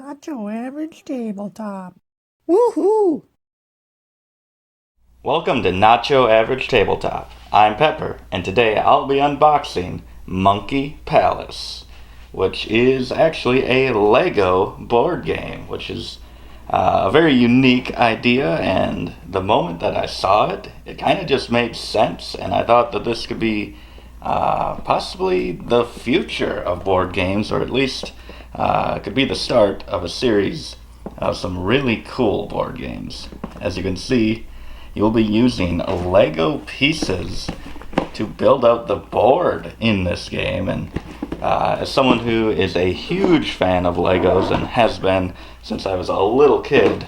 Not your average tabletop. Woohoo! Welcome to Not Your Average Tabletop. I'm Pepper, and today I'll be unboxing Monkey Palace, which is actually a Lego board game, which is a very unique idea, and the moment that I saw it, it kind of just made sense, and I thought that this could be possibly the future of board games, or at least it could be the start of a series of some really cool board games. As you can see, you'll be using Lego pieces to build out the board in this game. And as someone who is a huge fan of Legos and has been since I was a little kid,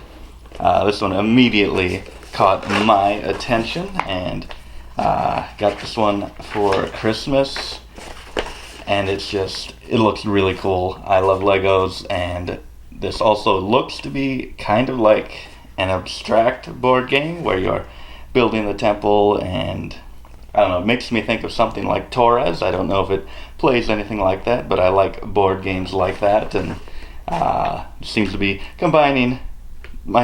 this one immediately caught my attention, and got this one for Christmas. And it looks really cool. I love Legos, and this also looks to be kind of like an abstract board game where you're building the temple, and I don't know, it makes me think of something like Torres. I don't know if it plays anything like that, but I like board games like that, and seems to be combining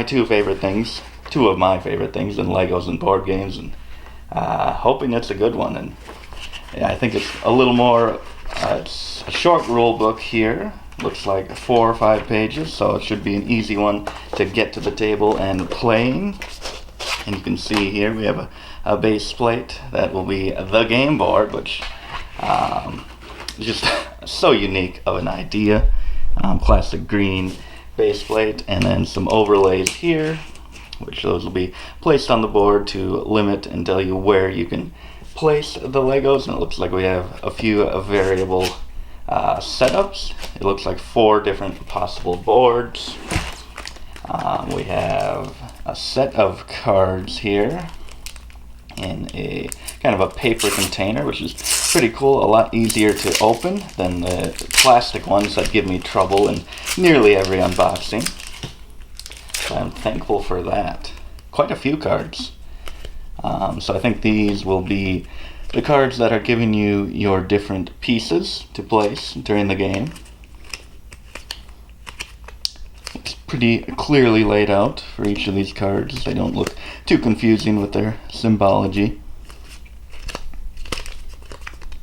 two of my favorite things in Legos and board games, and hoping it's a good one. And yeah, I think it's a little more, it's a short rule book here. Looks like 4 or 5 pages, so it should be an easy one to get to the table and playing. And you can see here we have a base plate that will be the game board, which is just so unique of an idea. Classic green base plate, and then some overlays here, which those will be placed on the board to limit and tell you where you can place the Legos. And it looks like we have a few variable setups. It looks like 4 different possible boards. We have a set of cards here in a kind of a paper container, which is pretty cool, a lot easier to open than the plastic ones that give me trouble in nearly every unboxing. So I'm thankful for that. Quite a few cards. So I think these will be the cards that are giving you your different pieces to place during the game. It's pretty clearly laid out for each of these cards. They don't look too confusing with their symbology.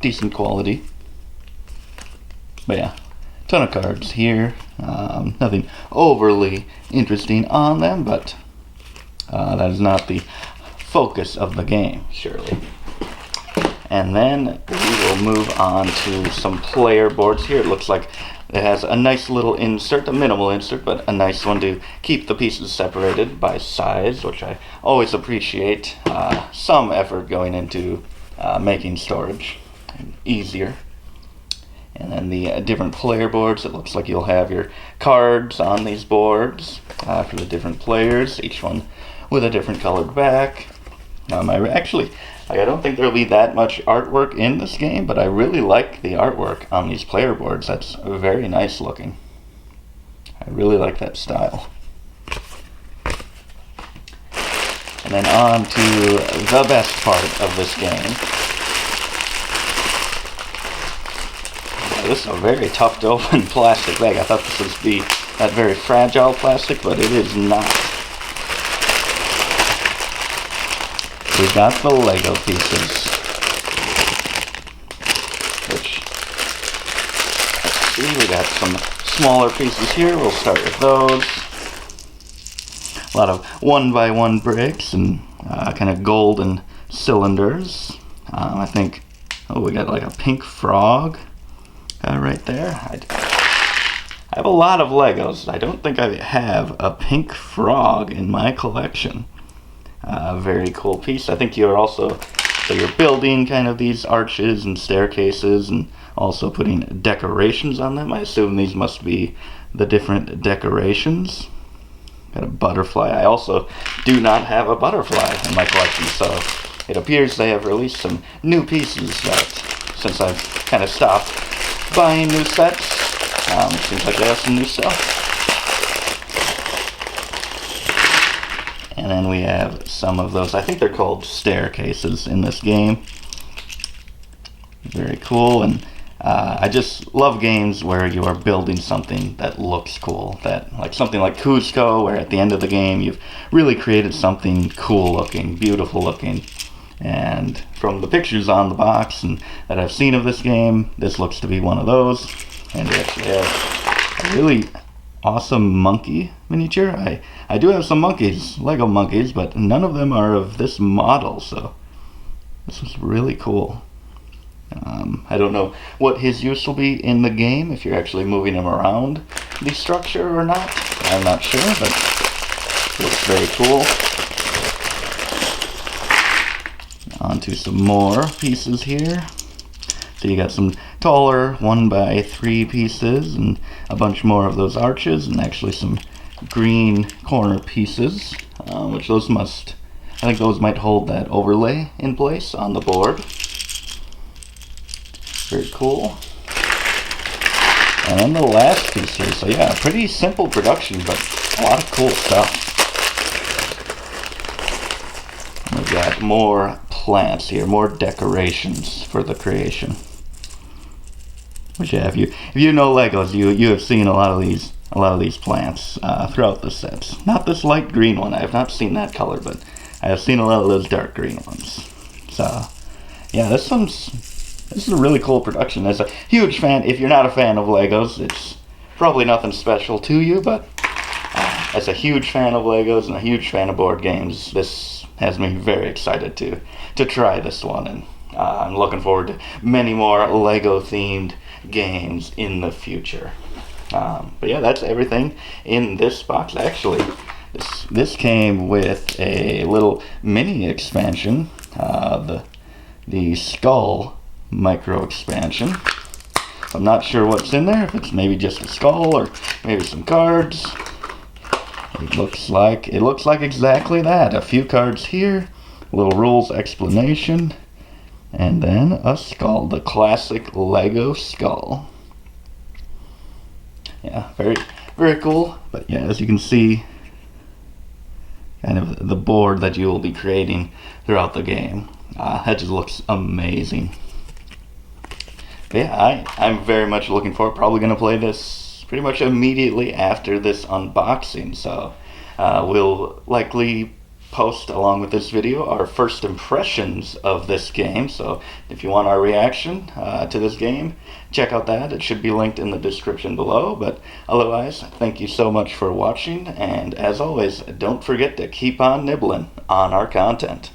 Decent quality. But yeah, ton of cards here. Nothing overly interesting on them, but that is not the focus of the game, surely. And then we will move on to some player boards here. It looks like it has a nice little insert, a minimal insert, but a nice one to keep the pieces separated by size, which I always appreciate. Some effort going into making storage easier. And then the different player boards, it looks like you'll have your cards on these boards for the different players, each one with a different colored back. I don't think there'll be that much artwork in this game, but I really like the artwork on these player boards. That's very nice looking. I really like that style. And then on to the best part of this game. This is a very tough to open plastic bag. I thought this would be that very fragile plastic, but it is not. We got the Lego pieces, which, let's see, we got some smaller pieces here. We'll start with those. A lot of 1x1 bricks and kind of golden cylinders. I think, we got like a pink frog right there. I have a lot of Legos. I don't think I have a pink frog in my collection. Very cool piece. I think you're building kind of these arches and staircases and also putting decorations on them. I assume these must be the different decorations. Got a butterfly. I also do not have a butterfly in my collection, so it appears they have released some new pieces that, since I've kind of stopped buying new sets, seems like they have some new stuff. And then we have some of those, I think they're called staircases in this game. Very cool. And I just love games where you are building something that looks cool. That, like something like Cusco, where at the end of the game you've really created something cool looking, beautiful looking. And from the pictures on the box and that I've seen of this game, this looks to be one of those. And it actually has a really awesome monkey miniature. I do have some monkeys, Lego monkeys, but none of them are of this model, so this is really cool. I don't know what his use will be in the game, if you're actually moving him around the structure or not. I'm not sure, but it looks very cool. On to some more pieces here. So you got some taller 1x3 pieces and a bunch more of those arches and actually some green corner pieces, which those I think those might hold that overlay in place on the board. Very cool. And then the last piece here. So yeah, pretty simple production, but a lot of cool stuff. We've got more plants here, more decorations for the creation. Which yeah, if you know Legos, you have seen a lot of these plants throughout the sets. Not this light green one. I have not seen that color, but I have seen a lot of those dark green ones. So yeah, this is a really cool production. As a huge fan, if you're not a fan of Legos, it's probably nothing special to you, but as a huge fan of Legos and a huge fan of board games, this has me very excited to try this one, and I'm looking forward to many more Lego themed games in the future. But yeah, that's everything in this box. Actually, this came with a little mini expansion, the Skull micro expansion. I'm not sure what's in there, if it's maybe just a skull or maybe some cards. It looks like exactly that. A few cards here, a little rules explanation, and then a skull, the classic Lego skull. Yeah, very, very cool. But yeah, as you can see, kind of the board that you will be creating throughout the game. That just looks amazing. But yeah, I'm very much looking forward. Probably going to play this pretty much immediately after this unboxing. So we'll likely post along with this video our first impressions of this game. So if you want our reaction to this game, check out that. It should be linked in the description below. But otherwise, thank you so much for watching. And as always, don't forget to keep on nibbling on our content.